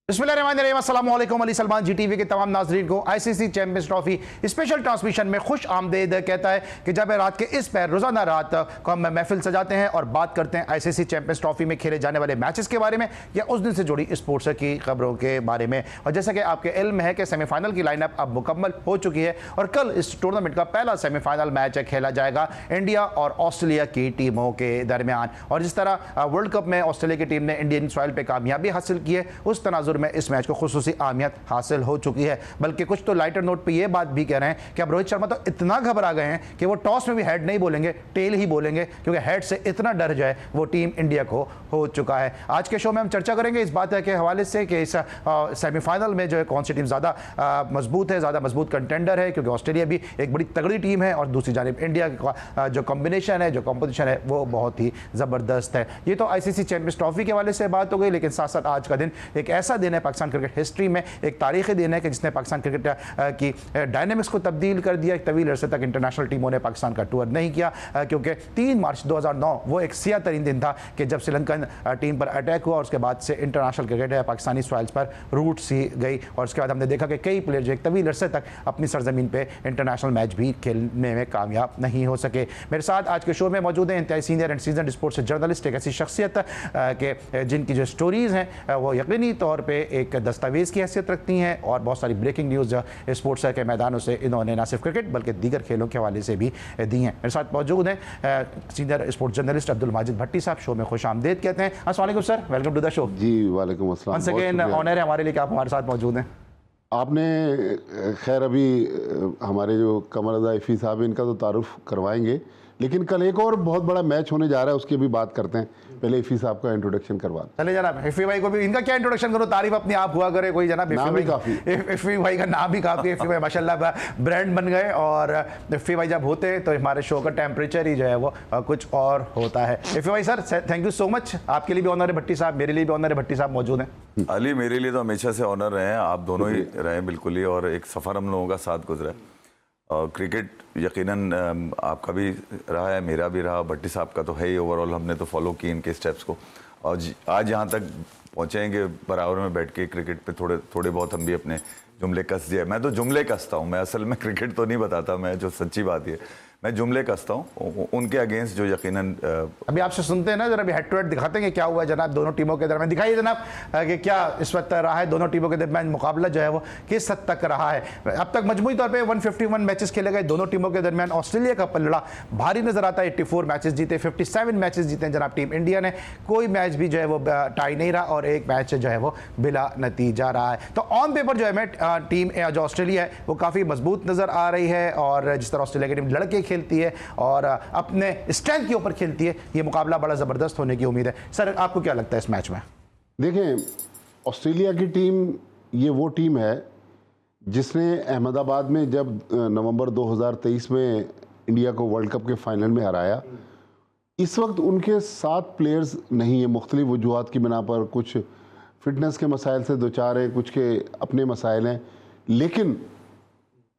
अस्सलामुअलैकुम अली सलमान जीटीवी के तमाम नाज़रीन को ICC champions trophy special transmission में खुश आमदेद कहता है कि जब रात के इस पैर रोज़ाना रात को हम महफिल सजाते हैं और बात करते हैं आईसीसी चैंपियंस ट्रॉफी में खेले जाने वाले मैचेस के बारे में या उस दिन से जुड़ी स्पोर्ट्स की खबरों के बारे में। और जैसा कि आपके इल्म है कि सेमीफाइनल की लाइनअप अब मुकम्मल हो चुकी है और कल इस टूर्नामेंट का पहला सेमीफाइनल मैच खेला जाएगा इंडिया और ऑस्ट्रेलिया की टीमों के दरमियान। और जिस तरह वर्ल्ड कप में ऑस्ट्रेलिया की टीम ने इंडियन सॉइल पर कामयाबी हासिल की है, उस तनाजुर में इस मैच को खुसूसी अहमियत हासिल हो चुकी है। बल्कि कुछ तो लाइटर नोट पे ये बात भी कह रहे हैं कि अब रोहित शर्मा तो इतना घबरा गए हैं कि वो टॉस में भी हेड नहीं बोलेंगे, टेल ही बोलेंगे, क्योंकि हेड से इतना डर जो है वो टीम इंडिया को हो चुका है। आज के शो में हम चर्चा करेंगे इस बात के हवाले से कि इस सेमीफाइनल में जो है कौन सी टीम ज़्यादा मजबूत है, ज़्यादा मजबूत कंटेंडर है, क्योंकि ऑस्ट्रेलिया भी एक बड़ी तगड़ी टीम है और दूसरी जानिब इंडिया का जो कॉम्बिनेशन है, जो कॉम्पोजिशन है, वो बहुत ही ज़बरदस्त है। ये तो आईसीसी चैंपियंस ट्रॉफी के हवाले से बात हो गई, लेकिन साथ साथ आज का दिन एक ऐसा दिन है पाकिस्तान क्रिकेट हिस्ट्री में, एक तारीखी दिन है कि जिसने पाकिस्तान क्रिकेट की डायनेमिक्स को तब्दील कर दिया। एक तवील अरसे तक इंटरनेशनल टीमों ने पाकिस्तान का टूर नहीं किया, क्योंकि 3 मार्च 2009 वो एक सियाह तरीन दिन था कि जब श्रीलंकन टीम पर अटैक हुआ और उसके बाद से इंटरनेशनल क्रिकेट है पाकिस्तानी सॉइल्स पर रूट सी गई। और उसके बाद हमने देखा कि कई प्लेयर जो एक तवील अरसे तक अपनी सरजमीन पर इंटरनेशनल मैच भी खेलने में कामयाब नहीं हो सके। मेरे साथ आज के शो में मौजूद हैं इंतहाई senior and season sports journalist, एक ऐसी शख्सियत के जिनकी जो स्टोरीज़ हैं वो यकीनी तौर पर एक दस्तावेज़ की हैसियत रखती हैं और बहुत सारी ब्रेकिंग न्यूज़ स्पोर्ट्स के मैदानों से इन्होंने ना सिर्फ क्रिकेट बल्कि दीगर खेलों के हवाले से भी दी हैं। मेरे साथ मौजूद हैं senior sports journalist Abdul Majid Bhatti sahab. Show में खुश आमदेद कहते हैं। अस्सलाम वालेकुम sir, welcome to the show. जी वालेकुम अस्सलाम। वंस अगेन ऑनर है हमारे लिए कि आप हमारे साथ मौजूद हैं। आपने खैर अभी हमारे जो कमर रज़ा इफ़ी साहब इनका तो तारुफ करवाएंगे, लेकिन कल एक और बहुत बड़ा मैच होने जा रहा है, उसकी भी बात करते हैं। पहले इफ़ी साहब का इंट्रोडक्शन करवा चले जनाब। इफ़ी भाई को भी इनका क्या इंट्रोडक्शन करो, तारीफ अपनी आप हुआ करे कोई जनाब। नाम भी काफ़ी, इफ़ी भाई का नाम भी काफ़ी। इफ़ी भाई माशाल्लाह ब्रांड बन गए और इफ़ी भाई जब होते हैं तो हमारे शो का टेम्परेचर ही जो है वो कुछ और होता है। इफ़ी भाई sir thank you so much, आपके लिए भी ऑनर है भट्टी साहब, मेरे लिए भी ऑनर है भट्टी साहब मौजूद हैं। अली मेरे लिए तो हमेशा से ऑनर रहे हैं, आप दोनों ही रहे बिल्कुल ही, और एक सफ़र हम लोगों का साथ गुजरा है। और क्रिकेट यकीनन आपका भी रहा है, मेरा भी रहा, भट्टी साहब का तो है ही। ओवरऑल हमने तो फॉलो की इनके स्टेप्स को और आज यहाँ तक पहुँचेंगे बराबर में बैठ के क्रिकेट पे थोड़े बहुत हम भी अपने जुमले कस दिए। मैं तो जुमले कसता हूँ, मैं असल में क्रिकेट तो नहीं बताता, मैं जो सच्ची बात है मैं जुमले कसता हूँ उनके अगेंस्ट जो यकीनन अभी आपसे सुनते हैं ना, जरा अभी हेड टू हेड दिखाते हैं कि क्या हुआ है जनाब दोनों टीमों के दरमियान। दिखाइए जनाब कि क्या इस वक्त रहा है दोनों टीमों के दरमियान मुकाबला जो है वो किस हद तक रहा है। अब तक मजमूई तौर पे 151 मैचेस खेले गए दोनों टीमों के दरमियान। ऑस्ट्रेलिया का पलड़ा भारी नजर आता है, 84 मैचेस जीते, 57 मैचेस जीते जनाब टीम इंडिया ने। कोई मैच भी जो है वो टाई नहीं रहा और एक मैच जो है वो बिला नतीजा रहा है। तो ऑन पेपर जो है टीम जो ऑस्ट्रेलिया है वो काफ़ी मजबूत नज़र आ रही है और जिस तरह ऑस्ट्रेलिया की टीम लड़के खेलती है और अपने स्ट्रेंथ के ऊपर खेलती है, ये मुकाबला बड़ा ज़बरदस्त होने की उम्मीद है। सर आपको क्या लगता है इस मैच में? देखें, ऑस्ट्रेलिया की टीम ये वो टीम है जिसने अहमदाबाद में जब नवंबर 2023 में इंडिया को वर्ल्ड कप के फाइनल में हराया, इस वक्त उनके 7 प्लेयर्स नहीं है, मुख्तलिफ वजूहात की बिना पर, कुछ फिटनेस के मसाइल से दो चार है, कुछ के अपने मसाइल हैं। लेकिन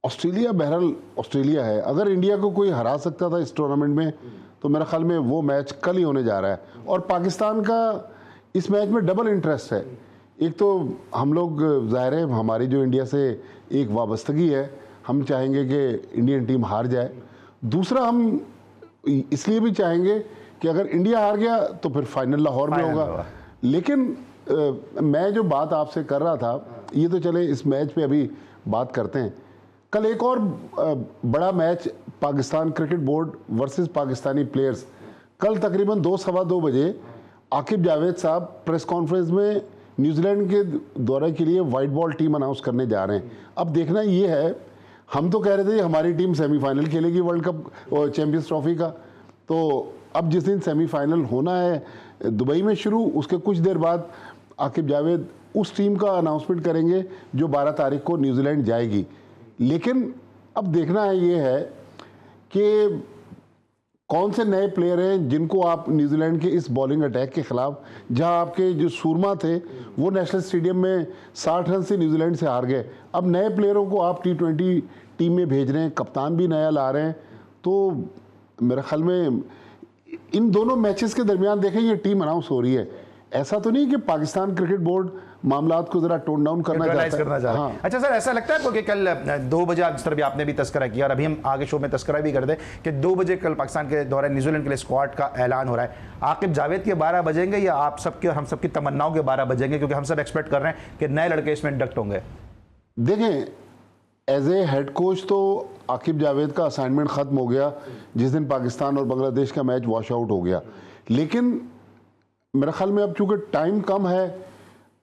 ऑस्ट्रेलिया बहरहाल ऑस्ट्रेलिया है। अगर इंडिया को कोई हरा सकता था इस टूर्नामेंट में तो मेरे ख्याल में वो मैच कल ही होने जा रहा है। और पाकिस्तान का इस मैच में डबल इंटरेस्ट है। एक तो हम लोग ज़ाहिर है हमारी जो इंडिया से एक वाबस्तगी है, हम चाहेंगे कि इंडियन टीम हार जाए। दूसरा हम इसलिए भी चाहेंगे कि अगर इंडिया हार गया तो फिर फाइनल लाहौर में होगा। लेकिन मैं जो बात आपसे कर रहा था, ये तो चले इस मैच पे अभी बात करते हैं। कल एक और बड़ा match Pakistan cricket board versus Pakistani players. कल तकरीबन 2 सवा 2 बजे आकिब जावेद साहब प्रेस कॉन्फ्रेंस में न्यूजीलैंड के दौरे के लिए वाइट बॉल टीम अनाउंस करने जा रहे हैं। अब देखना ये है, हम तो कह रहे थे हमारी टीम सेमीफाइनल खेलेगी वर्ल्ड कप और चैंपियंस ट्रॉफी का, तो अब जिस दिन सेमीफाइनल होना है दुबई में शुरू, उसके कुछ देर बाद आकिब जावेद उस टीम का अनाउंसमेंट करेंगे जो 12 तारीख को न्यूजीलैंड जाएगी। लेकिन अब देखना है ये है कि कौन से नए प्लेयर हैं जिनको आप न्यूजीलैंड के इस बॉलिंग अटैक के खिलाफ, जहां आपके जो सूरमा थे वो नेशनल स्टेडियम में 60 रन से न्यूजीलैंड से हार गए, अब नए प्लेयरों को आप T20 टीम में भेज रहे हैं, कप्तान भी नया ला रहे हैं। तो मेरे ख्याल में इन दोनों मैचेस के दरमियान देखें ये टीम अनाउंस हो रही है। ऐसा तो नहीं कि पाकिस्तान क्रिकेट बोर्ड मामलात को जरा टोन डाउन करना चाहता है। हाँ। अच्छा सर, ऐसा लगता है आपको कि कल 2 बजे, जिस तरह भी आपने भी तस्करा किया और अभी हम आगे शो में तस्करा भी कर दें कि 2 बजे कल पाकिस्तान के दौरान न्यूजीलैंड के लिए स्क्वाड का ऐलान हो रहा है, आकिब जावेद के 12 बजेंगे या आप सबके और हम सबकी तमन्नाओं के 12 बजेंगे, क्योंकि हम सब एक्सपेक्ट कर रहे हैं कि नए लड़के इसमें इंडक्ट होंगे? देखें, एज ए हेड कोच तो आकिब जावेद का असाइनमेंट ख़त्म हो गया जिस दिन पाकिस्तान और बांग्लादेश का मैच वॉश आउट हो गया। लेकिन मेरे ख्याल में अब चूँकि टाइम कम है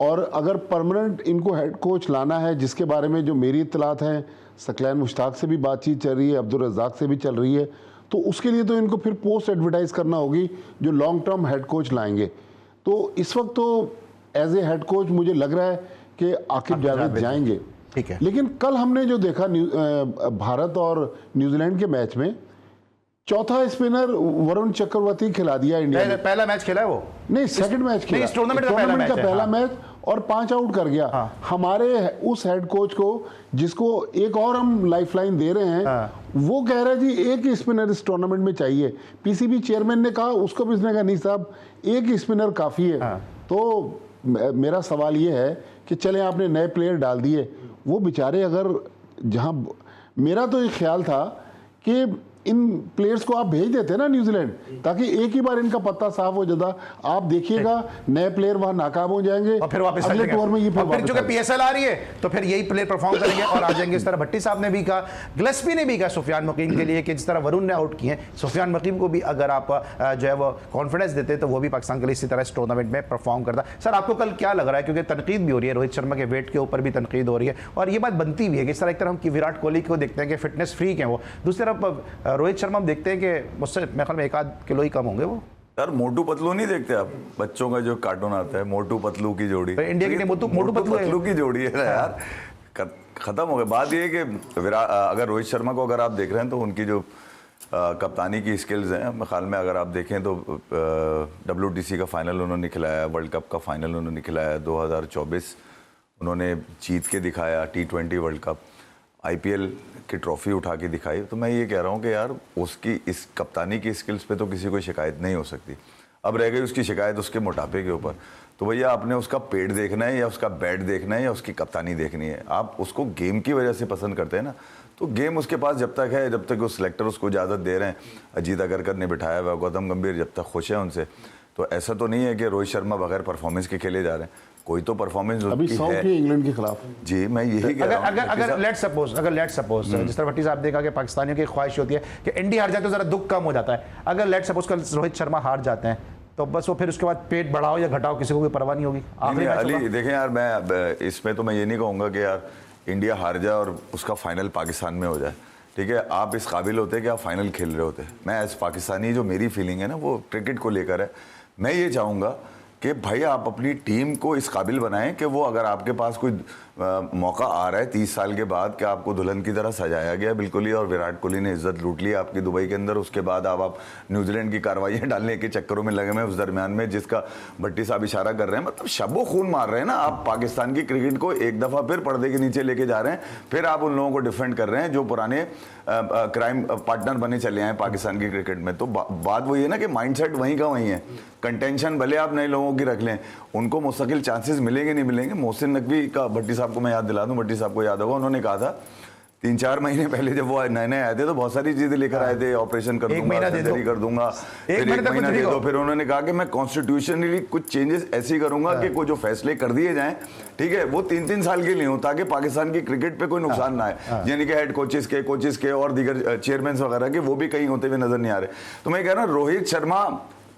और अगर परमानेंट इनको हेड कोच लाना है, जिसके बारे में जो मेरी इत्तलात हैं, सकलैन मुश्ताक से भी बातचीत चल रही है, अब्दुल रज़ाक से भी चल रही है, तो उसके लिए तो इनको फिर पोस्ट एडवर्टाइज करना होगी जो लॉन्ग टर्म हेड कोच लाएंगे। तो इस वक्त तो एज ए हेड कोच मुझे लग रहा है कि आकिब जावेद जाएंगे। ठीक है। लेकिन कल हमने जो देखा भारत और न्यूजीलैंड के मैच में, चौथा स्पिनर वरुण चक्रवर्ती खिला दिया इंडिया ने। पहला मैच खेला है वो? नहीं, सेकंड मैच खेला, टूर्नामेंट का पहला मैच और 5 आउट कर गया। हाँ। हमारे उस हेड कोच को, जिसको एक और हम लाइफलाइन दे रहे हैं, हाँ। वो कह रहे जी एक ही स्पिनर इस टूर्नामेंट में चाहिए। पीसीबी चेयरमैन ने कहा, उसको भी उसने कहा नहीं साहब, एक ही स्पिनर काफी है। हाँ। तो मेरा सवाल ये है कि चले आपने नए प्लेयर डाल दिए, वो बेचारे अगर जहां, मेरा तो ये ख्याल था कि इन प्लेयर्स को आप भेज देते ना न्यूजीलैंड, ताकि एक ही बार इनका पत्ता साफ हो जाता। आप देखिएगा नए प्लेयर वहां नाकाम हो जाएंगे और फिर वापस अगले टूर में। ये फिर चूंकि पीएसएल आ रही है तो फिर यही प्लेयर परफॉर्म करेंगे और आ जाएंगे। इस तरह भट्टी साहब ने भी कहा, गिलेस्पी ने भी कहा सुफियान मुकीम के लिए कि जिस तरह वरुण ने आउट किए, सुफियान मुकीम को भी अगर आप जो है वो कॉन्फिडेंस देते तो वो भी पाकिस्तान के लिए इसी तरह इस टूर्नामेंट में परफॉर्म करता। सर, आपको कल क्या लग रहा है, क्योंकि तनकीद भी हो रही है, रोहित शर्मा के वेट के ऊपर भी तनकीद हो रही है और ये बात बनती भी है कि इस तरह एक तरह हम विराट कोहली को देखते हैं कि फिटनेस फ्रीक है वो, दूसरी तरफ रोहित शर्मा हम देखते हैं कि मुझसे मेरे ख्याल में 1 आध किलो ही कम होंगे वो। यार मोटू पतलू नहीं देखते आप? बच्चों का जो कार्टून आता है, मोटू पतलू की जोड़ी, तो इंडिया की मोटू पतलू की जोड़ी है ना यार, खत्म हो गया। बात ये है कि अगर रोहित शर्मा को अगर आप देख रहे हैं तो उनकी जो कप्तानी की स्किल्स हैं, मेरे ख्याल में अगर आप देखें तो WTC का फाइनल उन्होंने खिलाया, वर्ल्ड कप का फाइनल उन्होंने खिलाया, 2024 उन्होंने जीत के दिखाया, T20 वर्ल्ड कप, IPL की ट्रॉफी उठा के दिखाई। तो मैं ये कह रहा हूँ कि यार उसकी इस कप्तानी की स्किल्स पे तो किसी को शिकायत नहीं हो सकती। अब रह गई उसकी शिकायत उसके मोटापे के ऊपर, तो भैया आपने उसका पेट देखना है या उसका बैट देखना है या उसकी कप्तानी देखनी है? आप उसको गेम की वजह से पसंद करते हैं ना, तो गेम उसके पास जब तक है, जब तक वो सिलेक्टर उसको इजाज़त दे रहे हैं, अजीत अगरकर ने बिठाया हुआ, गौतम गंभीर जब तक खुश है उनसे, तो ऐसा तो नहीं है कि रोहित शर्मा बगैर परफॉर्मेंस के खेले जा रहे हैं। कोई तो परफॉर्मेंस अभी है इंग्लैंड के खिलाफ। जी, मैं यही कह रहा हूं। अगर लेट्स सपोज जिस तरह भट्टी साहब देखा कि पाकिस्तानियों की ख्वाहिश होती है कि इंडिया हार जाए तो जरा दुख कम हो जाता है, अगर लेट्स सपोज कल रोहित शर्मा हार जाते हैं तो बस वो फिर उसके बाद पेट बढ़ाओ या घटाओ किसी को कोई परवाह नहीं होगी। अली देखें यार, मैं इसमें तो मैं ये नहीं कहूँगा कि यार इंडिया हार जाए और उसका फाइनल पाकिस्तान में हो जाए, ठीक है? आप इस काबिल होते कि आप फाइनल खेल रहे होते। मैं एज पाकिस्तानी जो मेरी फीलिंग है ना वो क्रिकेट को लेकर है, मैं ये चाहूँगा कि भाई आप अपनी टीम को इस काबिल बनाएं कि वो, अगर आपके पास कोई मौका आ रहा है 30 साल के बाद कि आपको दुल्हन की तरह सजाया गया बिल्कुल ही, और विराट कोहली ने इज्जत लूट ली आपकी दुबई के अंदर, उसके बाद आप न्यूजीलैंड की कार्रवाइयाँ डालने के चक्करों में लगे हुए उस दरमियान में, जिसका भट्टी साहब इशारा कर रहे हैं, मतलब शब्बो खून मार रहे हैं ना आप। पाकिस्तान की क्रिकेट को एक दफ़ा फिर पर्दे के नीचे लेके जा रहे हैं, फिर आप उन लोगों को डिफेंड कर रहे हैं जो पुराने क्राइम पार्टनर बने चले आए पाकिस्तान की क्रिकेट में। तो बात वही है ना कि माइंडसेट वहीं का वहीं है। कंटेंशन भले आप नए लोगों की रख लें, उनको मुस्तकिल चांसेस मिलेंगे नहीं मिलेंगे। मोहसिन नकवी का भट्टी साहब को मैं याद दिला दूं, भट्टी साहब को याद होगा, उन्होंने कहा था 3-4 महीने पहले जब वो नए नए आए थे तो बहुत सारी चीजें लेकर आए थे, ऑपरेशन कर दूंगा, सर्जरी कर दूंगा, फिर 1 महीना दे दो। फिर उन्होंने कहा कि मैं कॉन्स्टिट्यूशनली कुछ चेंजेस ऐसे करूंगा कि कोई जो फैसले कर दिए जाएं, ठीक है, वो 3-3 साल के लिए हो, ताकि पाकिस्तान की क्रिकेट पे कोई नुकसान ना आए, यानी कि हेड कोचेस के और दीगर चेयरमैन वगैरह के, वो भी कहीं होते हुए नजर नहीं आ रहे। तो मैं कह रहा हूँ रोहित शर्मा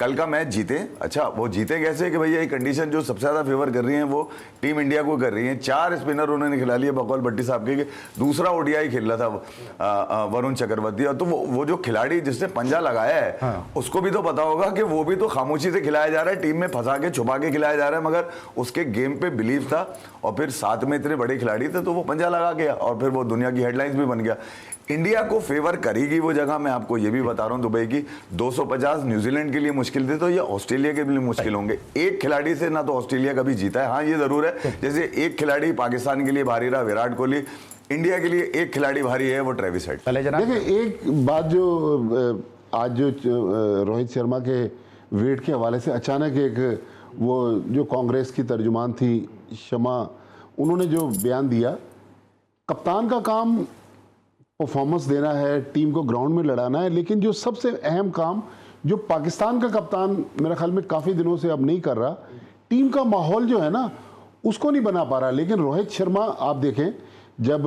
कल का मैच जीते। अच्छा, वो जीते कैसे कि भैया ये कंडीशन जो सबसे ज़्यादा फेवर कर रही है वो टीम इंडिया को कर रही है। 4 स्पिनर उन्होंने खिला लिए बकौल भट्टी साहब के, दूसरा ODI खेल रहा था वरुण चक्रवर्ती, और तो वो जो खिलाड़ी जिसने पंजा लगाया है, हाँ, उसको भी तो पता होगा कि वो भी तो खामोशी से खिलाया जा रहा है, टीम में फंसा के छुपा के खिलाया जा रहा है, मगर उसके गेम पे बिलीव था और फिर साथ में इतने बड़े खिलाड़ी थे तो वो पंजा लगा गया और फिर वो दुनिया की हेडलाइंस भी बन गया। इंडिया को फेवर करेगी वो जगह, मैं आपको ये भी बता रहा हूँ, दुबई की 250 न्यूजीलैंड के लिए मुश्किल थे तो ये ऑस्ट्रेलिया के लिए मुश्किल होंगे। एक खिलाड़ी से ना तो ऑस्ट्रेलिया कभी जीता है। हाँ, ये जरूर है, जैसे एक खिलाड़ी पाकिस्तान के लिए भारी रहा विराट कोहली, इंडिया के लिए एक खिलाड़ी भारी है वो ट्रेविस हेड। देखिए, एक बात जो आज जो रोहित शर्मा के वेट के हवाले से अचानक एक वो जो कांग्रेस की तर्जुमान थी शर्मा उन्होंने जो बयान दिया, कप्तान का काम परफॉर्मेंस देना है, टीम को ग्राउंड में लड़ाना है, लेकिन जो सबसे अहम काम जो पाकिस्तान का कप्तान मेरे ख्याल में काफ़ी दिनों से अब नहीं कर रहा, टीम का माहौल जो है ना उसको नहीं बना पा रहा। लेकिन रोहित शर्मा आप देखें, जब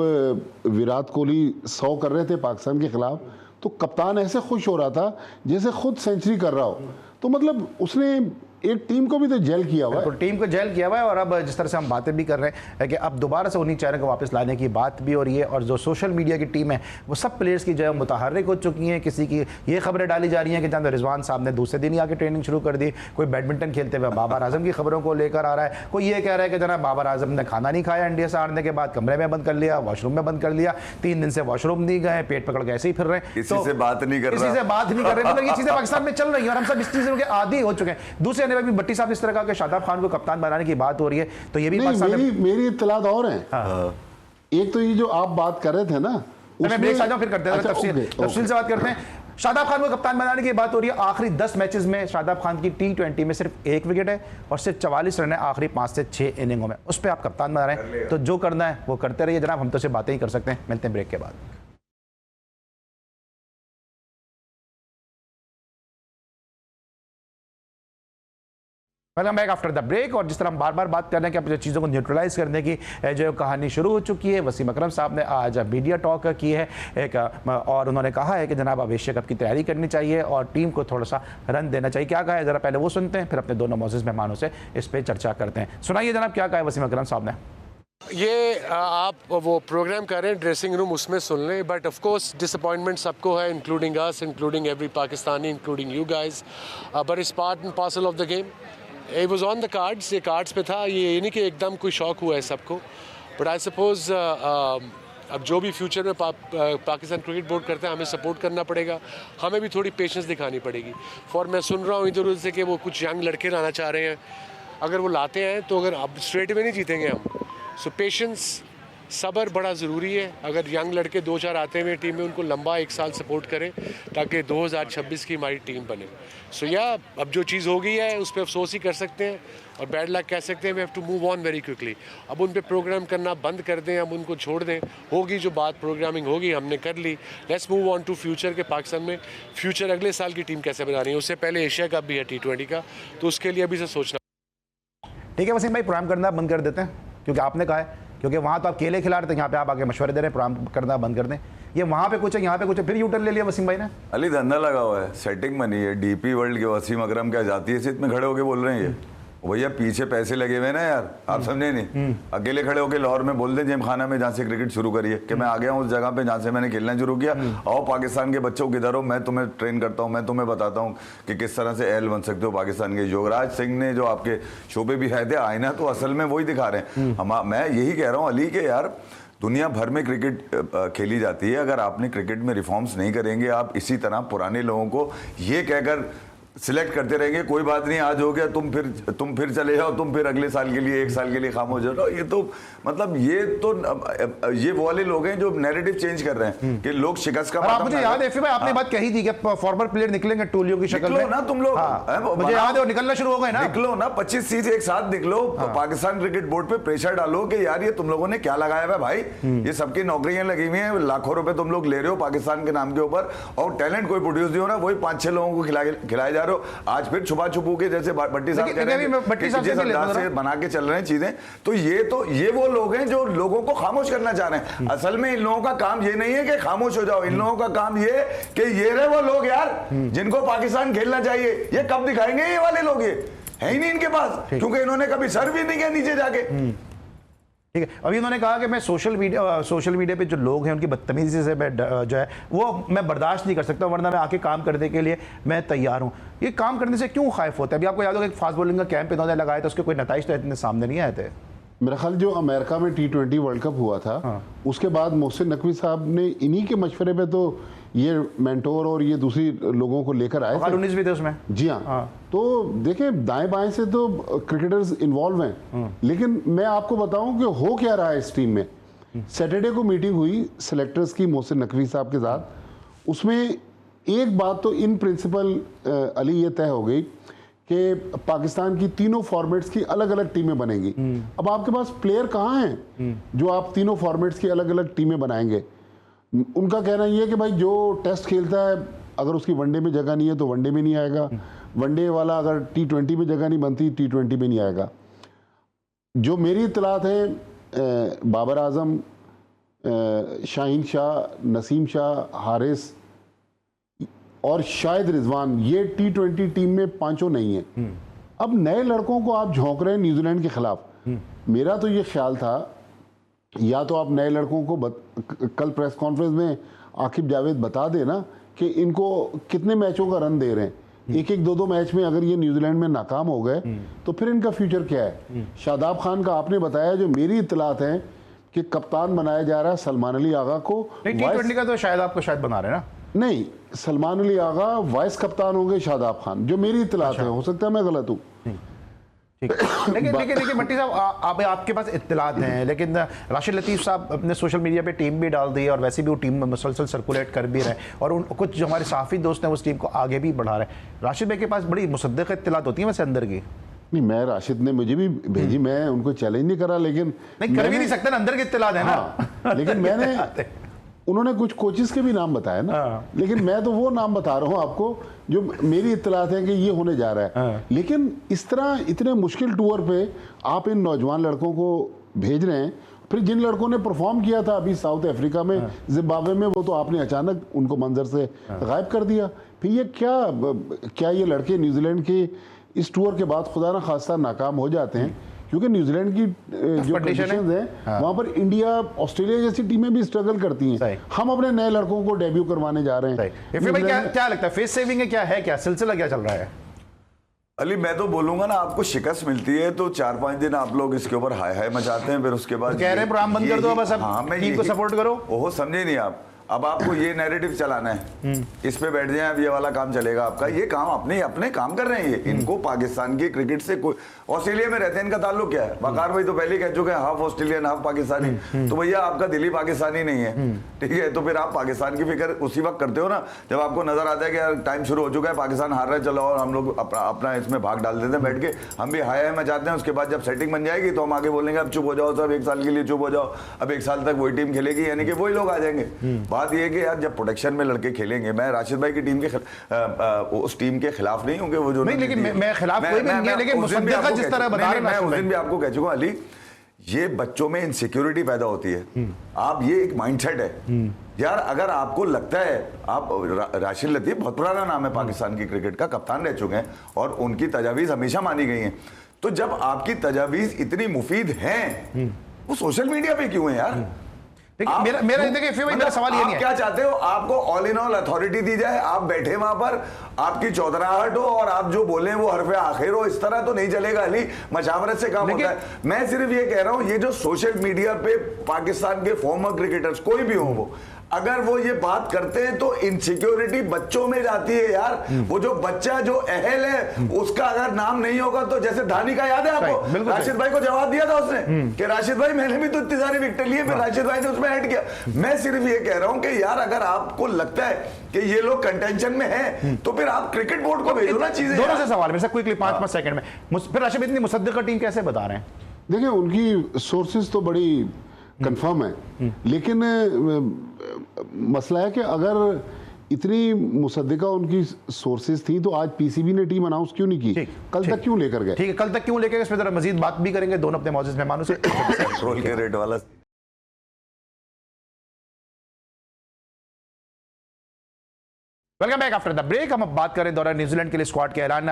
विराट कोहली 100 कर रहे थे पाकिस्तान के खिलाफ, तो कप्तान ऐसे खुश हो रहा था जैसे खुद सेंचुरी कर रहा हो। तो मतलब उसने एक टीम को भी तो जेल किया हुआ है, टीम को जेल किया हुआ है। और अब जिस तरह से हम बातें भी कर रहे हैं कि अब दोबारा से उन्हीं चेहरे को वापस लाने की बात भी हो रही है, और जो सोशल मीडिया की टीम है वो सब प्लेयर्स की जो है मुतहर्रिक हो चुकी हैं। किसी की ये खबरें डाली जा रही हैं कि जहाँ रिजवान साहब ने दूसरे दिन ही आके ट्रेनिंग शुरू कर दी, कोई बैडमिंटन खेलते हुए बाबर आजम की खबरों को लेकर आ रहा है, कोई ये कह रहा है कि जनाब बाबर आजम ने खाना नहीं खाया इंडिया से हारने के बाद, कमरे में बंद कर लिया, वॉशरूम में बंद कर लिया, 3 दिन से वॉशरूम नहीं गए, पेट पकड़ के ऐसे ही फिर रहे हैं, किसी से बात नहीं कर रहे, मतलब ये चीजें पाकिस्तान में चल रही हैं और हम सब इस चीजों के आदी हो चुके हैं। दूसरे ने भी भट्टी साहब इस तरह का कि शादाब खान को कप्तान बनाने की बात हो रही है, तो ये भी मेरी इत्तलात और हैं। एक तो ये जो आप बात कर रहे थे ना, मैं ब्रेक आ जाऊं फिर करते हैं, तफसील से बात करते हैं। शादाब खान को कप्तान बनाने की बात हो रही है। आखिरी 10 मैचेस में शादाब खान की T20 में सिर्फ 1 विकेट है और सिर्फ 44 रन है आखिरी 5 से 6 इनिंगों में। उस पर आप कप्तान बना रहे हैं, तो जो करना है वो करते रहिए जनाब, हम तो सिर्फ बातें ही कर सकते हैं। मिलते हैं ब्रेक के बाद। Welcome back after the break. और जिस तरह हम बार बार बात कर रहे हैं कि अपनी चीज़ों को न्यूट्रलाइज करने की जो कहानी शुरू हो चुकी है, वसीम अकरम साहब ने आज मीडिया टॉक की है एक, और उन्होंने कहा है कि जनाब अब एशिया कप की तैयारी करनी चाहिए और टीम को थोड़ा सा रन देना चाहिए। क्या कहा है ज़रा पहले वो सुनते हैं, फिर अपने दोनों मौजूद मेहमानों से इस पर चर्चा करते हैं। सुनाइए जनाब, क्या कहा है वसीम अकरम साहब ने। ये आप वो प्रोग्राम कर रहे हैं ड्रेसिंग रूम, उसमें सुन लें, बट ऑफ कोर्स डिसअपॉइंटमेंट सबको है, including us, including every Pakistani, including you guys, but it's part and parcel of the game. It was on the cards, ये कार्ड्स पे था, ये नहीं कि एकदम कोई शौक हुआ है सबको, बट आई सपोज अब जो भी फ्यूचर में पाकिस्तान क्रिकेट बोर्ड करता है हमें सपोर्ट करना पड़ेगा, हमें भी थोड़ी पेशेंस दिखानी पड़ेगी। फॉर मैं सुन रहा हूँ इधर उधर से कि वो कुछ यंग लड़के लाना चाह रहे हैं, अगर वो लाते हैं तो अगर अब स्ट्रेट में नहीं जीतेंगे हम, सो पेशेंस, सब्र बड़ा ज़रूरी है। अगर यंग लड़के 2-4 आते हुए टीम में, उनको लंबा 1 साल सपोर्ट करें ताकि 2026 की हमारी टीम बने। सो या अब जो चीज़ हो गई है उस पर अफसोस ही कर सकते हैं और बैड लक कह सकते हैं। We have to move on very quickly. अब उन पे प्रोग्राम करना बंद कर दें, अब उनको छोड़ दें, होगी जो बात प्रोग्रामिंग होगी हमने कर ली। Let's move on to future के पाकिस्तान में फ्यूचर अगले साल की टीम कैसे बना रही है, उससे पहले एशिया कप भी है T20 का, तो उसके लिए अभी से सोचना। ठीक है वसीम भाई, प्रोग्राम करना बंद कर देते हैं क्योंकि आपने कहा है, क्योंकि वहाँ तो आप केले खिला रहे थे, यहाँ पे आप आके मशवरे दे रहे हैं प्रोग्राम करना बंद कर दें। ये वहाँ पे कुछ है, यहाँ पे कुछ है, फिर यूटर्न ले लिया वसीम भाई ने। अली धंधा लगा हुआ है, सेटिंग बनी है। डीपी वर्ल्ड के वसीम अकरम क्या जाती है सीट में खड़े होके बोल रहे हैं ये भैया, पीछे पैसे लगे हुए ना यार, आप समझे नहीं। अकेले खड़े होके लाहौर में बोल दें जिम खाना में जहाँ से क्रिकेट शुरू करिए कि मैं आ गया हूँ उस जगह पे जहाँ से मैंने खेलना शुरू किया, आओ पाकिस्तान के बच्चों किधर हो, मैं तुम्हें ट्रेन करता हूँ, मैं तुम्हें बताता हूँ कि किस तरह से एल बन सकते हो पाकिस्तान के। युवराज सिंह ने जो आपके शो पे भी है थे आईना, तो असल में वही दिखा रहे हैं। मैं यही कह रहा हूँ अली के यार, दुनिया भर में क्रिकेट खेली जाती है, अगर आपने क्रिकेट में रिफॉर्म्स नहीं करेंगे, आप इसी तरह पुराने लोगों को ये कहकर सिलेक्ट करते रहेंगे, कोई बात नहीं आज हो गया, तुम फिर चले जाओ, तुम फिर अगले साल के लिए 1 साल के लिए खामोश हो जाओ, ये तो मतलब ये वो वाले लोग हैं जो नैरेटिव चेंज कर रहे हैं कि लोग शिकस्त का। आप मुझे याद है फिर आपने बात कही थी कि फॉर्मर प्लेयर निकलेंगे टोलियों की शक्ल में ना, तुम लोग मुझे याद है, निकलना शुरू हो गए ना, निकलो ना 25 चीज एक साथ निकलो, पाकिस्तान क्रिकेट बोर्ड पे प्रेशर डालो कि यार ये तुम लोगों ने क्या लगाया हुआ भाई, ये सबकी नौकरियां लगी हुई हैं, लाखों रुपए तुम लोग ले रहे हो पाकिस्तान के नाम के ऊपर, और टैलेंट कोई प्रोड्यूस नहीं हो रहा, वही 5-6 लोगों को खिलाए जा रहे हो। आज फिर छुपा छुपू के जैसे भट्टी साहब कह रहे हैं जिस अंदाज से बना के चल रहे हैं चीजें, तो ये वो लोग हैं जो लोगों को खामोश करना चाह रहे हैं। असल में इन लोगों का काम ये नहीं है कि खामोश हो जाओ, इन लोगों का काम ये कि ये रहे वो लोग यार जिनको पाकिस्तान खेलना चाहिए, ये कब दिखाएंगे ये वाले लोग, ये है ही नहीं इनके पास, क्योंकि इन्होंने कभी सर भी नहीं किया नीचे जाके। ठीक है, अभी उन्होंने कहा कि मैं सोशल मीडिया पे जो लोग हैं उनकी बदतमीजी से जो है वो मैं बर्दाश्त नहीं कर सकता, वरना मैं आके काम करने के लिए मैं तैयार हूँ। ये काम करने से क्यों खौफ होता है? अभी आपको याद होगा कि फास्ट बॉलिंग का कैंप इन्होंने लगाया था, उसके कोई नतीजे तो इतने सामने नहीं आए थे। मेरा ख्याल जो अमेरिका में T20 वर्ल्ड कप हुआ था, उसके बाद मोहसिन नकवी साहब ने इन्हीं के मशवरे पे तो ये मेंटोर और ये दूसरी लोगों को लेकर आए थे। 19 भी थे उसमें। जी हाँ। तो देखें दाएं बाएं से तो क्रिकेटर्स इन्वॉल्व हैं, लेकिन मैं आपको बताऊं कि हो क्या रहा है इस टीम में। सैटरडे को मीटिंग हुई सेलेक्टर्स की मोहसिन नकवी साहब के साथ, उसमें एक बात तो इन प्रिंसिपल अली ये तय हो गई कि पाकिस्तान की तीनों फॉर्मेट्स की अलग अलग टीमें बनेंगी। अब आपके पास प्लेयर कहाँ हैं जो आप तीनों फॉर्मेट्स की अलग अलग टीमें बनाएंगे? उनका कहना यह है कि भाई जो टेस्ट खेलता है अगर उसकी वनडे में जगह नहीं है तो वनडे में नहीं आएगा, वनडे वाला अगर T20 में जगह नहीं बनती T20 में नहीं आएगा। जो मेरी इत्तलात है, बाबर आजम, शाहीन शाह, नसीम शाह, हारिस और शायद रिजवान, ये T20 टीम में पांचों नहीं है। अब नए लड़कों को आप झोंक रहे हैं न्यूजीलैंड के खिलाफ। मेरा तो ये ख्याल था या तो आप नए लड़कों को कल प्रेस कॉन्फ्रेंस में आकिब जावेद बता देना कि इनको कितने मैचों का रन दे रहे हैं। एक एक दो दो मैच में अगर ये न्यूजीलैंड में नाकाम हो गए तो फिर इनका फ्यूचर क्या है? शादाब खान का आपने बताया, जो मेरी इत्तलात हैं कि कप्तान बनाया जा रहा है सलमान अली आगा को। T20 का तो शायद आपको शायद बना रहे हैं ना? नहीं, सलमान अली आगा वाइस कप्तान होंगे शादाब खान, जो मेरी इत्तलात है। हो सकता है मैं गलत हूँ। लेकिन देखिए भट्टी साहब, आपके पास इत्तलात हैं, लेकिन राशिद लतीफ़ साहब अपने सोशल मीडिया पे टीम भी डाल दी है और वैसे भी वो टीम में मुसलसल सर्कुलेट कर भी रहे हैं और कुछ जो हमारे सहाफ़ी दोस्त हैं उस टीम को आगे भी बढ़ा रहे हैं। राशिद भाई के पास बड़ी मुसद्दक़ इत्तलात होती है वैसे अंदर की। नहीं, मैं राशिद ने मुझे भी भेजी, मैं उनको चैलेंज नहीं करा, लेकिन नहीं कर भी नहीं सकते ना, अंदर के इत्तलात है ना। लेकिन मैंने उन्होंने कुछ कोचेस के भी नाम बताए ना, लेकिन मैं तो वो नाम बता रहा हूँ आपको जो मेरी इत्तलात है कि ये होने जा रहा है। लेकिन इस तरह इतने मुश्किल टूर पे आप इन नौजवान लड़कों को भेज रहे हैं, फिर जिन लड़कों ने परफॉर्म किया था अभी साउथ अफ्रीका में, जिम्बाब्वे में, वो तो आपने अचानक उनको मंजर से गायब कर दिया। फिर ये क्या ये लड़के न्यूजीलैंड के इस टूर के बाद खुदा ना खास्ता नाकाम हो जाते हैं? क्योंकि न्यूजीलैंड की जो कंडीशंस हैं वहाँ पर इंडिया, ऑस्ट्रेलिया जैसी टीमें भी स्ट्रगल करती हैं। हम अपने नए लड़कों को डेब्यू करवाने जा रहे हैं। भाई क्या लगता है, फेस सेविंग है क्या है, क्या सिलसिला क्या चल रहा है? अली, मैं तो बोलूंगा ना, आपको शिकस्त मिलती है तो 4-5 दिन आप लोग इसके ऊपर हाय हाय मचाते हैं, फिर उसके बाद कह रहे हैं प्रोग्राम बंद कर दो, बस अब टीम को सपोर्ट करो। ओहो, समझे नहीं आप। अब आपको ये नैरेटिव चलाना है, इस पे बैठ जाए, अब ये वाला काम चलेगा आपका। ये काम अपने काम कर रहे हैं ये। इनको पाकिस्तान की क्रिकेट से कोई, ऑस्ट्रेलिया में रहते हैं, इनका ताल्लुक क्या है? वकार भाई तो पहले ही कह चुके हैं, हाफ ऑस्ट्रेलियन हाफ पाकिस्तानी। तो भैया आपका दिल ही पाकिस्तानी नहीं है, ठीक है? तो फिर आप पाकिस्तान की फिक्र उसी वक्त करते हो ना जब आपको नजर आता है कि यार टाइम शुरू हो चुका है, पाकिस्तान हार रहा है, चलो और हम लोग अपना इसमें भाग डाल देते हैं बैठ के, हम भी हाय हाय मचाते हैं। उसके बाद जब सेटिंग बन जाएगी तो हम आगे बोलेंगे अब चुप हो जाओ सब, 1 साल के लिए चुप हो जाओ, अब 1 साल तक वही टीम खेलेगी, यानी कि वही लोग आ जाएंगे। बात यह है कि यार जब प्रोटेक्शन में लड़के खेलेंगे, मैं राशिद भाई की टीम के उस टीम के खिलाफ नहीं हूँ कि वो जो नहीं, लेकिन मैं खिलाफ कोई भी नहीं है, लेकिन मुसद्दक़ जिस तरह बता रहे हैं, मैं उस दिन भी आपको कह चुका अली, ये बच्चों में इनसिक्योरिटी पैदा होती है। आप ये एक माइंडसेट है यार, अगर आपको लगता है, आप राशिद लतीफ़ बहुत पुराना नाम है पाकिस्तान की क्रिकेट का, कप्तान रह चुके हैं और उनकी तजावीज़ हमेशा मानी गई हैं। तो जब आपकी तजावीज़ इतनी मुफीद हैं, वो सोशल मीडिया पे क्यों है यार? मेरा सवाल ये नहीं है, क्या चाहते हो? आपको ऑल इन ऑल अथॉरिटी दी जाए, आप बैठे वहां पर, आपकी चौधराहट हो और आप जो बोले वो हरफे आखिर हो, इस तरह तो नहीं चलेगा अली। मशावरत से काम होता है। मैं सिर्फ ये कह रहा हूं, ये जो सोशल मीडिया पे पाकिस्तान के फॉर्मर क्रिकेटर्स कोई भी हो, वो अगर वो ये बात करते हैं तो इनसिक्योरिटी बच्चों में जाती है यार। वो जो बच्चा जो अहल है उसका अगर नाम नहीं होगा तो, जैसे धानी का याद है आपको, राशिद भाई को जवाब दिया था उसने कि राशिद भाई मैंने भी तो इतनी सारी विकेट लिए, फिर राशिद भाई ने उसमें ऐड किया। मैं सिर्फ ये कह रहा हूं कि यार अगर आपको लगता है कि ये लोग कंटेंशन में हैं तो फिर आप क्रिकेट बोर्ड को भेजो ना चीजें। दोनों से सवाल मेरे से क्विकली 5 सेकंड में, फिर राशिद इतनी मुसद्दक़ टीम कैसे बता रहे हैं? देखिए, उनकी सोर्सेज तो बड़ी कंफर्म है, लेकिन मसला है कि अगर इतनी मुसद्दिका उनकी सोर्सेज थी तो आज पीसीबी ने टीम अनाउंस क्यों नहीं की? कल तक क्यों लेकर गए? ठीक है, कल तक क्यों लेकर गए, इस पे जरा मजीद बात भी करेंगे दोनों अपने मौजूद मेहमानों से। पेट्रोल के रेट वाला welcome back after the break. हम अब बात करें दौरान न्यूजीलैंड के लिए स्क्वाड का ऐलान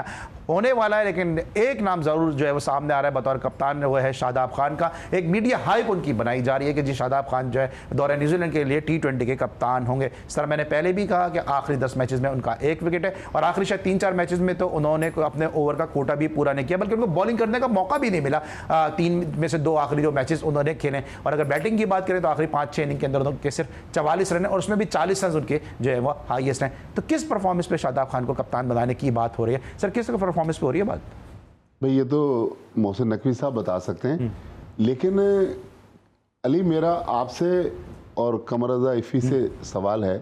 होने वाला है, लेकिन एक नाम जरूर जो है वो सामने आ रहा है बतौर कप्तान, वो है शादाब खान का। एक मीडिया हाइप उनकी बनाई जा रही है कि जी शादाब खान जो है दौरान न्यूजीलैंड के लिए T20 के कप्तान होंगे। सर मैंने पहले भी कहा कि आखिरी 10 मैचेस में उनका 1 विकेट है और आखिरी शायद 3-4 मैचेस में तो उन्होंने अपने ओवर का कोटा भी पूरा नहीं किया, बल्कि उनको बॉलिंग करने का मौका भी नहीं मिला। 3 में से 2 आखिरी जो मैचेस उन्होंने खेले। और अगर बैटिंग की बात करें तो आखिरी 5-6 इनिंग के अंदर उनके सिर्फ 44 रन है और उसमें भी 40 रन उनके जो है वो हाईएस्ट हैं। तो किस परफॉर्मेंस शादाब खान को कप्तान बनाने की बात हो रही है सर, किस परफॉर्मेंस पे हो रही है बात? भाई ये तो मोहसिन नकवी साहब बता सकते हैं, लेकिन अली मेरा आपसे और कमर रजा इफ़ी से सवाल है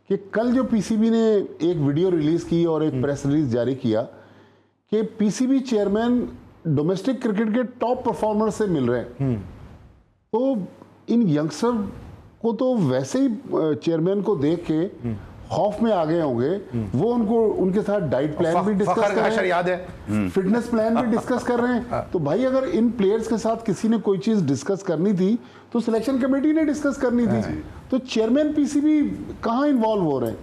कि कल जो पीसीबी ने एक वीडियो रिलीज की और एक प्रेस रिलीज जारी किया कि पीसीबी चेयरमैन डोमेस्टिक क्रिकेट के टॉप परफॉर्मर से मिल रहे हैं, तो इन यंगस्टर को तो वैसे ही चेयरमैन को देख के खौफ में आ गए होंगे। वो उनको उनके साथ डाइट प्लान भी डिस्कस कर रहे हैं, याद है फिटनेस प्लान भी डिस्कस कर रहे हैं। तो भाई अगर इन प्लेयर्स के साथ किसी ने कोई चीज डिस्कस करनी थी तो सिलेक्शन कमेटी ने डिस्कस करनी थी। तो चेयरमैन पीसीबी कहाँ इन्वॉल्व हो रहे हैं?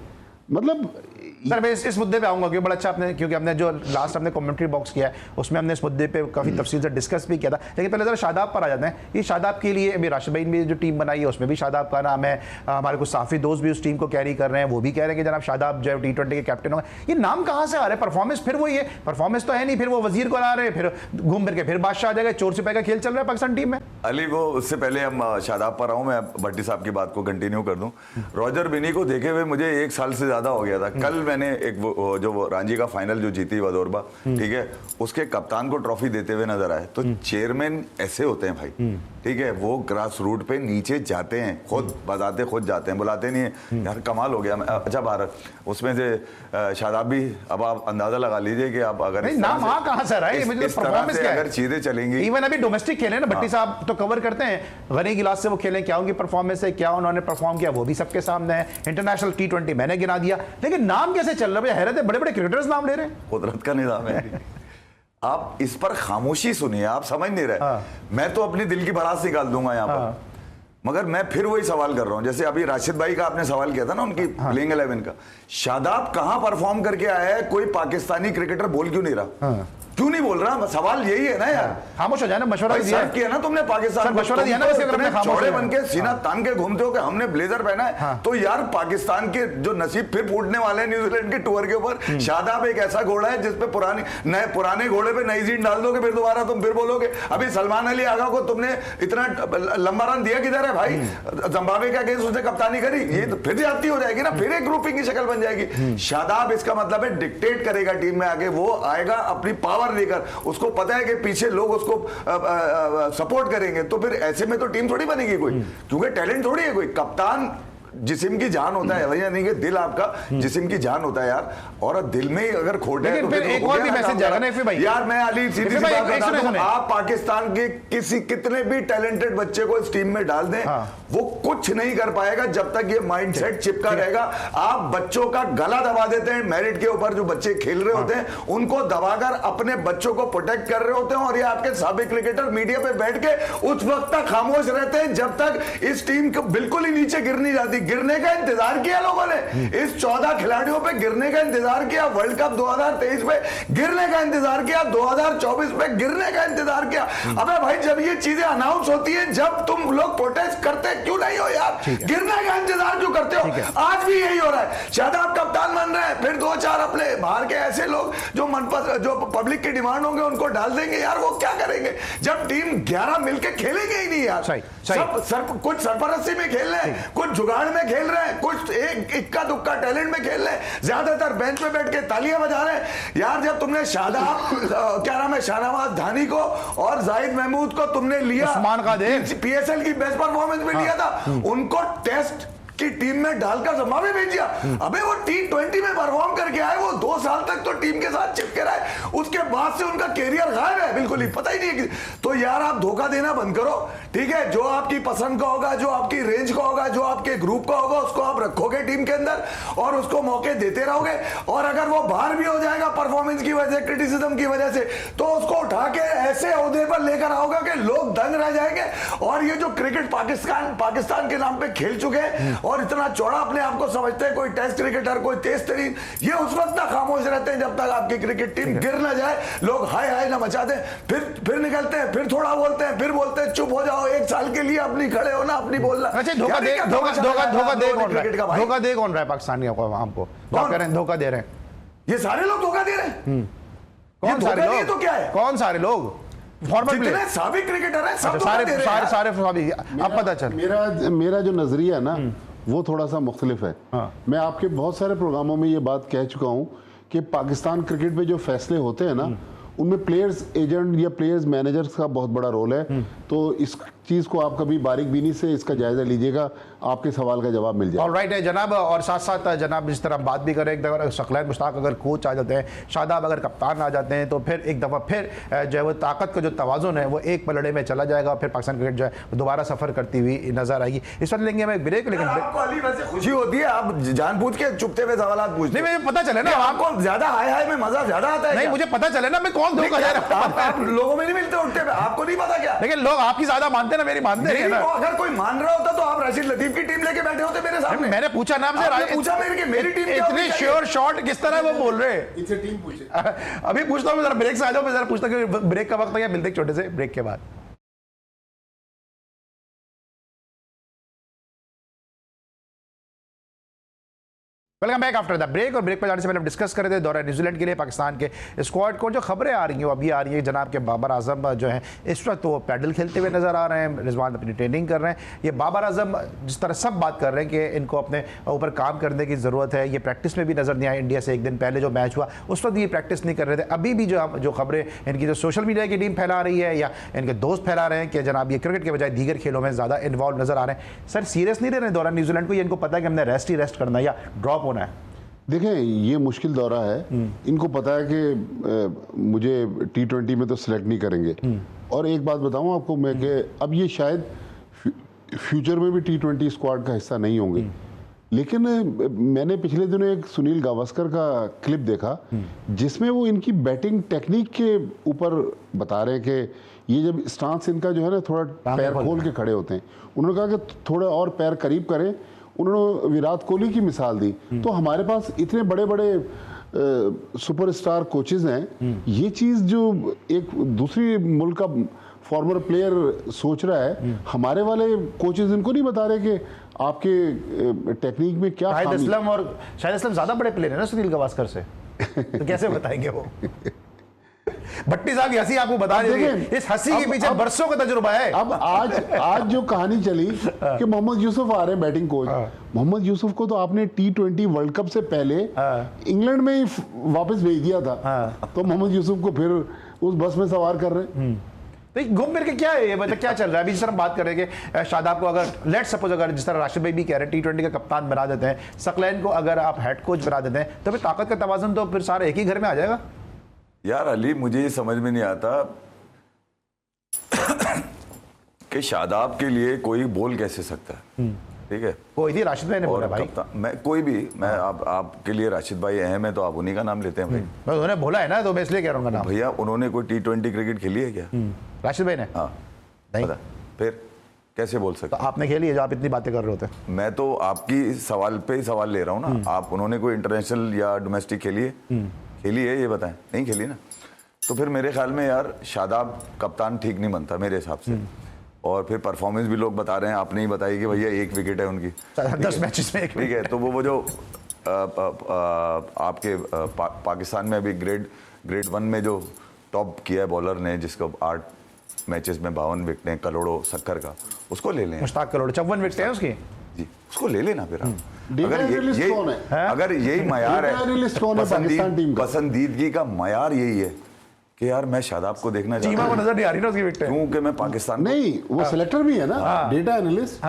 मतलब सर मैं इस मुद्दे पे आऊंगा क्योंकि बड़ा अच्छा आपने, क्योंकि हमने जो लास्ट हमने कमेंट्री बॉक्स किया है उसमें हमने इस मुद्दे पे काफी तफसील से डिस्कस भी किया था। लेकिन पहले जरा शादाब पर आ जाते हैं। ये शादाब के लिए अभी राशिद भाई ने जो टीम बनाई है उसमें भी शादाब का नाम है। हमारे कुछ साफी दोस्त भी उस टीम को कैरी कर रहे हैं, वो भी कह रहे हैं कि जनाब शादाब जो T20 के कैप्टन होंगे। ये नाम कहाँ से आ रहे हैं? परफॉर्मेंस फिर वही है, परफॉर्मेंस तो है नहीं, फिर वो वजीर को ला रहे हैं, फिर घूम फिर के फिर बादशाह आ जाएगा। चोर सिपाही का खेल चल रहा है पाकिस्तान टीम में। अली वो उससे पहले हम शादाब पर आऊं, मैं भट्टी साहब की बात को कंटिन्यू कर दूं। रॉजर बिनी को देखे हुए मुझे 1 साल से ज्यादा हो गया था। कल मैंने एक जो रांची का फाइनल जो जीती वदोरबा, ठीक है, उसके कप्तान को ट्रॉफी देते हुए नजर आए। तो चेयरमैन ऐसे होते हैं भाई, ठीक है, वो ग्रास रूट पे नीचे जाते हैं, खुद बताते, खुद जाते हैं, बुलाते नहीं है। यार कमाल हो गया। अच्छा भारत उसमें से शादाब भी, अब आप अंदाजा लगा लीजिए कि आप अगर नाम वहां कहां से रहा है, इस तरह से अगर चीजें चलेंगी। इवन अभी डोमेस्टिक खेले ना, भट्टी साहब तो कवर करते हैं, गनी गिलास से वो खेले, क्या उनकी परफॉर्मेंस है, क्या उन्होंने परफॉर्म किया, वो भी सबके सामने है। इंटरनेशनल T20 मैंने गिना दिया, लेकिन नाम कैसे चल रहा है? हैरत है, बड़े बड़े क्रिकेटर्स नाम ले रहे हैं। कुदरत का निजाम है। आप इस पर खामोशी सुनिए, आप समझ नहीं रहे। मैं तो अपनी दिल की भड़ास निकाल दूंगा यहाँ पर, मगर मैं फिर वही सवाल कर रहा हूं जैसे अभी राशिद भाई का आपने सवाल किया था ना, उनकी प्लेइंग 11 का। शादाब कहां परफॉर्म करके आया है? कोई पाकिस्तानी क्रिकेटर बोल क्यों नहीं रहा? क्यों नहीं बोल रहा? सवाल यही है ना यार। खामोश हो जाए ना, मशवरा दिया किया ना तुमने पाकिस्तान, मशवरा दिया ना, चौड़े बन के सीना तान के घूमते हो कि हमने ब्लेजर पहना है। तो यार पाकिस्तान के जो नसीब फिर फूटने वाले हैं न्यूजीलैंड के टूर के ऊपर। शादाब एक ऐसा घोड़ा है जिसपे पुराने घोड़े पे नई जीन डाल दोगे, फिर दोबारा तुम फिर बोलोगे। अभी सलमान अली आगा को तुमने इतना लंबा रन दिया किधर है भाई? जिम्बाब्वे का अगेंस्ट उसने कप्तानी करी, ये तो फिर जाती हो जाएगी ना, फिर एक ग्रुपिंग की शक्ल बन जाएगी। शादाब इसका मतलब है डिक्टेट करेगा टीम में आगे, वो आएगा अपनी पावर लेकर, उसको पता है कि पीछे लोग उसको सपोर्ट करेंगे। तो फिर ऐसे में तो टीम थोड़ी बनेगी कोई, क्योंकि टैलेंट थोड़ी है कोई। कप्तान जिस्म की जान होता है, भैया नहीं कि दिल आपका जिस्म की जान होता है यार, और दिल में ही अगर खोट है तो फिर एक और भी मैसेज जाएगा ना भाई। यार मैं अली सीधी सी बात बता दूं, आप पाकिस्तान के कितने भी टैलेंटेड बच्चे को इस टीम में डाल दें, वो कुछ नहीं कर पाएगा जब तक ये माइंडसेट चिपका रहेगा। आप बच्चों का गला दबा देते हैं, मेरिट के ऊपर जो बच्चे खेल रहे होते हैं उनको दबाकर अपने बच्चों को प्रोटेक्ट कर रहे होते हैं, और ये आपके साबिक क्रिकेटर मीडिया पे बैठ के उस वक्त तक खामोश रहते हैं जब तक इस टीम को बिल्कुल ही नीचे गिर नहीं जाती। गिरने का इंतजार किया लोगों ने, इस 14 खिलाड़ियों पे गिरने का इंतजार किया, वर्ल्ड कप 2023 में गिरने का इंतजार किया, 2024 में गिरने का इंतजार किया। अबे भाई जब ये चीजें अनाउंस होती है, जब तुम लोग प्रोटेस्ट करते क्यों नहीं हो यार? गिरने का इंतजार क्यों करते हो? आज भी यही हो रहा है। शादाब कप्तान बन रहे हैं, फिर 2-4 अपने बाहर के ऐसे लोग जो मनपसंद, जो पब्लिक की डिमांड होंगे उनको डाल देंगे। यार वो क्या करेंगे जब टीम 11 मिलकर खेलेंगे ही नहीं यार। सब कुछ सरपरस्ती में खेल रहे हैं, कुछ जुगाड़ में खेल रहे हैं, कुछ एक इक्का दुक्का टैलेंट में खेल रहे हैं, ज्यादातर बेंच पे बैठ के तालियां बजा रहे हैं। यार जब तुमने शादाब क्या नाम है, शाहनवाज धानी को और जाहिद महमूद को तुमने लिया, उस्मान कादिर PSL की बेस्ट परफॉर्मेंस में लिया था, उनको टेस्ट की टीम में डालकर जिम्बाब्वे भेज दिया। अबे वो T20 में परफॉर्म करके आए, वो 2 साल तक तो टीम के साथ चिपके रहे, उसके बाद से उनका कैरियर गायब है, बिल्कुल ही पता ही नहीं है। तो यार आप धोखा देना बंद करो, ठीक है? जो आपकी पसंद का होगा, जो आपकी रेंज का होगा, जो आपके ग्रुप का होगा, उसको आप रखोगे टीम के अंदर और उसको मौके देते रहोगे। और अगर वो बाहर भी हो जाएगा परफॉर्मेंस की वजह से, क्रिटिसिज्म की वजह से, तो उसको उठा के ऐसे ओहदे पर लेकर आओगे कि लोग दंग रह जाएंगे। और ये जो क्रिकेट पाकिस्तान के नाम पे खेल चुके हैं और इतना चौड़ा अपने आप को समझते हैं, कोई टेस्ट क्रिकेटर, कोई तेज तरीन, ये उस वक्त तक खामोश रहते हैं जब तक आपकी क्रिकेट टीम गिर ना जाए। लोग हाय हाय ना मचा दें, फिर निकलते हैं, फिर थोड़ा बोलते हैं, फिर बोलते हैं चुप हो जाओ, 1 साल के लिए अपनी खड़े होना, अपनी बोलना। अच्छा धोखा दे कौन रहा है पाकिस्तानी आवाम को? कह रहे हैं धोखा दे रहे हैं, ये सारे लोग धोखा दे रहे हैं। कौन सारे लोग? तो क्या है, कौन सारे लोग? जितने साबिक क्रिकेटर हैं सब सारे अब पता चल। मेरा जो नजरिया है ना वो थोड़ा सा मुख्तलिफ है। मैं आपके बहुत सारे प्रोग्रामों में ये बात कह चुका हूँ कि पाकिस्तान क्रिकेट में जो फैसले होते हैं ना, उनमें प्लेयर्स एजेंट या प्लेयर्स मैनेजर्स का बहुत बड़ा रोल है। तो इस चीज़ को आप कभी बारीक बीनी से इसका जायजा लीजिएगा, आपके सवाल का जवाब मिल जाएगा। ऑलराइट है जनाब, और साथ साथ जनाब जिस तरह हम बात भी करें, एक दफ़ा सकलैन मुश्ताक अगर कोच आ जाते हैं, शादाब अगर कप्तान आ जाते हैं, तो फिर एक दफ़ा फिर जो है वो ताकत का जो तवाज़ुन है वो एक पलड़े में चला जाएगा और फिर पाकिस्तान क्रिकेट जो है दोबारा सफ़र करती हुई नजर आएगी। इस वक्त लेंगे हम एक ब्रेक, लेकिन आपको अली वैसे खुशी होती है, आप जानबूझ के चुपते हुए सवाल पूछते नहीं, मुझे पता चले ना आपको ज्यादा हाय हाय में मजा ज्यादा आता है। नहीं, मुझे पता चले ना मैं कौन धोखा दे रहा हूं। आप लोगों में नहीं मिलते उठते, आपको नहीं पता क्या? लेकिन लोग आपकी ज्यादा मानते हैं ना, मेरी मानते हैं ना। अगर कोई मान रहा होता तो आप राशिद लतीफ की टीम लेके बैठे होते मेरे सामने। मैंने पूछा नाम से, पूछा मेरी टीम इतनी श्योर शॉट किस तरह वो बोल रहे हैं? इनसे टीम पूछे। अभी पूछता हूँ, जरा ब्रेक से आ जाओ, मैं जरा पूछता हूँ ब्रेक का वक्त है, मिलते हैं छोटे से ब्रेक के बाद। Welcome back after the break. और ब्रेक पर जाने से पहले हम डिस्कस कर रहे थे दौरा न्यूजीलैंड के लिए पाकिस्तान के स्क्वाड को जो खबरें आ रही हैं वो अभी आ रही है जनाब के बाबर आजम जो है इस वक्त वो पैडल खेलते हुए नजर आ रहे हैं, रिजवान अपनी ट्रेनिंग कर रहे हैं। ये बाबर आजम जिस तरह सब बात कर रहे हैं कि इनको अपने ऊपर काम करने की ज़रूरत है, ये प्रैक्टिस में भी नज़र नहीं आए। इंडिया से एक दिन पहले जो मैच हुआ उस वक्त ये प्रैक्टिस नहीं कर रहे थे। अभी भी जो खबरें इनकी जो सोशल मीडिया की टीम फैला रही है या इनके दोस्त फैला रहे हैं कि जनाब ये क्रिकेट के बजाय दीगर खेलों में ज़्यादा इन्वॉल्व नजर आ रहे हैं। सर सीरियस नहीं ले रहे हैं दौरा न्यूजीलैंड को, ये इनको पता है कि हमने रेस्ट ही रेस्ट करना है या ड्रॉप होना है? देखें, ये मुश्किल दौरा है, इनको पता है कि मुझे T20 में तो सिलेक्ट नहीं करेंगे। और एक बात बताऊं आपको मैं कि अब ये शायद फ्यूचर में भी T20 स्क्वाड का हिस्सा नहीं होंगे। लेकिन मैंने पिछले दिनों एक सुनील गावस्कर का क्लिप देखा जिसमें वो इनकी बैटिंग टेक्निक के ऊपर बता रहे हैं कि ये जब स्टांस इनका जो है ना थोड़ा पैर खोल के खड़े होते हैं, उन्होंने कहा कि थोड़ा और पैर करीब करें। उन्होंने विराट कोहली की मिसाल दी। तो हमारे पास इतने बड़े बड़े सुपरस्टार कोचेज हैं, ये चीज़ जो एक दूसरी मुल्क का फॉर्मर प्लेयर सोच रहा है, हमारे वाले कोचेज इनको नहीं बता रहे कि आपके टेक्निक में क्या शाहिद असलम, और शाहिद असलम ज़्यादा बड़े प्लेयर है ना सुनील गावस्कर से, तो कैसे बताएंगे वो? भट्टी साहब की हंसी आपको बता देंगे, इस हंसी के पीछे बरसों का तजुर्बा है। अब आज जो कहानी चली कि मोहम्मद यूसुफ आ रहे हैं बैटिंग कोच। मोहम्मद यूसुफ को तो आपने T20 वर्ल्ड कप से पहले इंग्लैंड में ही वापस भेज दिया था, तो मोहम्मद यूसुफ को फिर उस बस में सवार कर रहे हैं। तो घूम फिर के क्या है ये, मतलब क्या चल रहा है? अभी जिस तरह हम बात कर रहे हैं कि शादाब को अगर लेट सपोज अगर जिस तरह राशिद भाई भी कह रहे हैं T20 का कप्तान बना देते हैं, सकलैन को अगर आप हेड कोच बना देते हैं, तो फिर ताकत का तवाज़ुन तो फिर सारे एक ही घर में आ जाएगा। यार अली, मुझे ये समझ में नहीं आता कि शादाब के लिए कोई बोल कैसे सकता है। ठीक है, कोई नहीं, राशिद भाई ने बोला भाई। मैं कोई भी, मैं आपके लिए राशिद भाई अहम है तो आप उन्हीं का नाम लेते हैं भाई। मैं उन्होंने बोला है ना, तो मैं इसलिए कह रहा हूँ नाम। भैया उन्होंने कोई T20 क्रिकेट खेली है क्या? राशिद भाई ने? हाँ नहीं। पता, फिर कैसे बोल सकते? तो आपने खेली है जो आप इतनी बातें कर रहे होते हैं। मैं तो आपकी सवाल पे ही सवाल ले रहा हूँ ना। आप उन्होंने कोई इंटरनेशनल या डोमेस्टिक खेली है? खेली है, ये बताएं। नहीं खेली ना, तो फिर मेरे ख्याल में यार शादाब कप्तान ठीक नहीं बनता मेरे हिसाब से। और फिर परफॉर्मेंस भी लोग बता रहे हैं, आपने ही बताई कि भैया 1 विकेट है उनकी 10 मैचेस में 1 ठीक है। तो वो जो आपके पाकिस्तान में अभी ग्रेड 1 में जो टॉप किया है बॉलर ने, जिसको 8 मैचेस में 52 विकेटें, करोड़ों शक्कर का, उसको ले लें। मुश्ताक करोड़ 54 विकेट है उसकी जी, उसको ले लेना फिर आप। अगर अगर यही मयार है, पसंदीदगी का मयार यही है कि यार मैं शादाब को देखना चाहता चीमा हूं, को नजर नहीं आ रही ना उसकी विकेट, क्योंकि मैं पाकिस्तान नहीं, वो सिलेक्टर भी है ना, डेटा एनालिस्ट।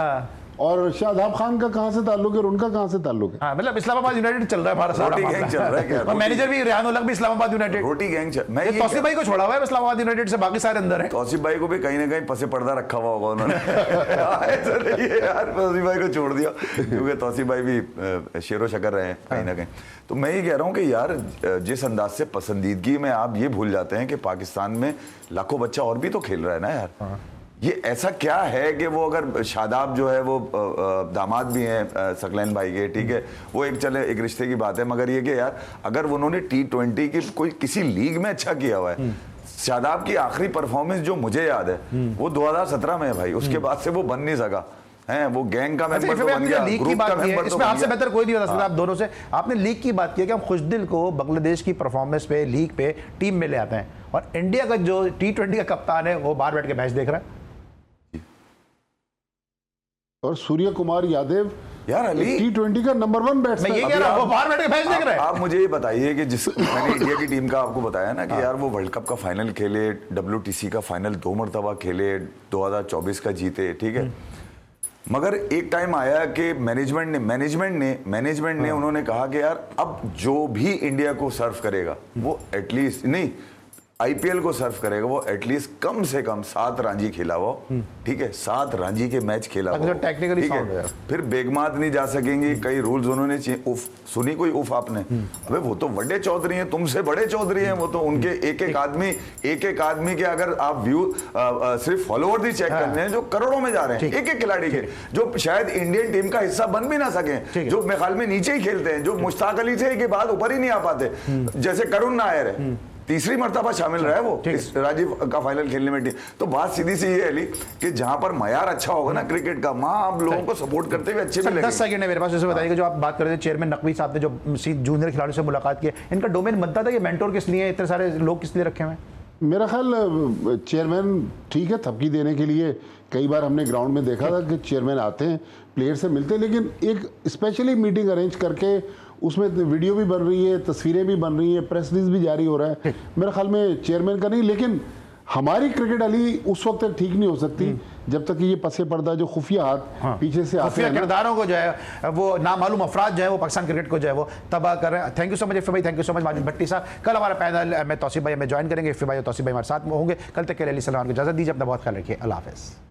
और शादाब खान का कहां से ताल्लुक है और उनका कहां से ताल्लुक है? हाँ, मतलब इस्लामाबाद यूनाइटेड चल रहा है हमारा सारा रोटी गैंग चल रहा है क्या? और मैनेजर भी रेहान उल हक भी इस्लामाबाद यूनाइटेड, रोटी गैंग मैं ये तौसीफ भाई को छोड़ा हुआ है इस्लामाबाद यूनाइटेड से, बाकी सारे अंदर है। तौसीफ भाई को भी कहीं ना कहीं पसे पर्दा रखा हुआ होगा उन्होंने ऐसा नहीं है यार, तौसीफ भाई को छोड़ दिया क्योंकि तौसीफ भाई भी शेरो शकर रहे हैं कहीं ना कहीं। तो मैं ये कह रहा हूँ कि यार जिस अंदाज से पसंदीदगी में आप ये भूल जाते हैं कि पाकिस्तान में लाखों बच्चा और भी तो खेल रहा है ना यार। ये ऐसा क्या है कि वो अगर शादाब जो है वो दामाद भी हैं सकलैन भाई के, ठीक है, वो एक चले एक रिश्ते की बात है, मगर ये कि यार अगर उन्होंने T20 की कोई किसी लीग में अच्छा किया हुआ है, शादाब की आखिरी परफॉर्मेंस जो मुझे याद है वो 2017 में है भाई, उसके बाद से वो बन नहीं सका है, वो गैंग का मेंबर तो बन गया, लीग की बात की है, इसमें आपसे बेहतर कोई नहीं बता सकता आप दोनों से। आपने लीग की बात की है कि हम खुशदिल को बांग्लादेश की परफॉर्मेंस पे, लीग पे टीम में ले आते हैं, और इंडिया का जो T20 का कप्तान है वो बाहर बैठ के मैच देख रहा है। और सूर्य कुमार यादव यार अली T20 का नंबर 1 मैं बैट्समैन। ये कह रहा हूं, वो बाहर बैठ के मैच देख रहे हैं। आप मुझे ये बताइए कि जिस मैंने इंडिया की टीम का आपको बताया ना कि यार वो वर्ल्ड कप का फाइनल खेले, WTC का फाइनल 2 मरतबा खेले, 2024 का जीते, ठीक है। मगर एक टाइम आया कि मैनेजमेंट ने उन्होंने कहा कि यार अब जो भी इंडिया को सर्व करेगा वो एटलीस्ट नहीं IPL को सर्व करेगा वो एटलीस्ट कम से कम 7 रणजी खेला वो, ठीक है, 7 रणजी के मैच खेला वो, टेक्निकली ठीक साउंड है। है। फिर बेगमात नहीं जा सकेंगे, कई रूल्स उन्होंने उफ सुनी कोई उफ आपने? अबे वो तो बड़े चौधरी हैं, तुमसे बड़े चौधरी हैं वो तो, उनके एक एक आदमी के अगर आप व्यू सिर्फ फॉलोअर्स ही चेक करने हैं जो करोड़ों में जा रहे हैं एक खिलाड़ी के, जो शायद इंडियन टीम का हिस्सा बन भी ना सके, जो मेरे ख्याल में नीचे ही खेलते हैं, जो मुश्ताक अली थे के बाद ऊपर ही नहीं आ पाते, जैसे करुण नायर है, तीसरी मर्तबा शामिल रहा है वो इस राजीव का फाइनल खेलने में। तो बात सीधी सी ये है अली कि जहां पर मयार अच्छा होगा ना क्रिकेट का, वहां आप लोगों को सपोर्ट करते हुए अच्छे भी लगेंगे। 10 सेकंड है मेरे पास, जैसे बताइए जो आप बात कर रहे थे चेयरमैन नकवी साहब ने जो जूनियर खिलाड़ियों से मुलाकात की, इनका डोमेन बनता था, ये मेंटोर किस लिए, इतने सारे लोग किस लिए रखे हुए हैं? मेरा ख्याल चेयरमैन ठीक है थपकी देने के लिए, कई बार हमने ग्राउंड में देखा था कि चेयरमैन आते हैं, प्लेयर से मिलते हैं, लेकिन एक स्पेशली मीटिंग अरेंज करके उसमें वीडियो भी बन रही है, तस्वीरें भी बन रही है, प्रेस रिलीज भी जारी हो रहा है, मेरे ख्याल में चेयरमैन का नहीं। लेकिन हमारी क्रिकेट अली उस वक्त तक ठीक नहीं हो सकती जब तक कि ये पसे पर्दा जो खुफिया हाथ पीछे से आते हैं, किरदारों को जो है वो नामालूम अफराद जो है वो पाकिस्तान क्रिकेट को जो है वो तबाह कर रहे हैं। Thank you so much Iffi भाई, thank you so much Majid Bhatti sahab. कल हमारा पैनल में तौसीफ भाई हमें ज्वाइन करेंगे, इफ़ी भाई और तौसीफ भाई हमारे साथ में होंगे। कल तक के लिए सलाम को इजाज़त दीजिए, अपना बहुत ख्याल रखिए, अल्लाह हाफ़िज़।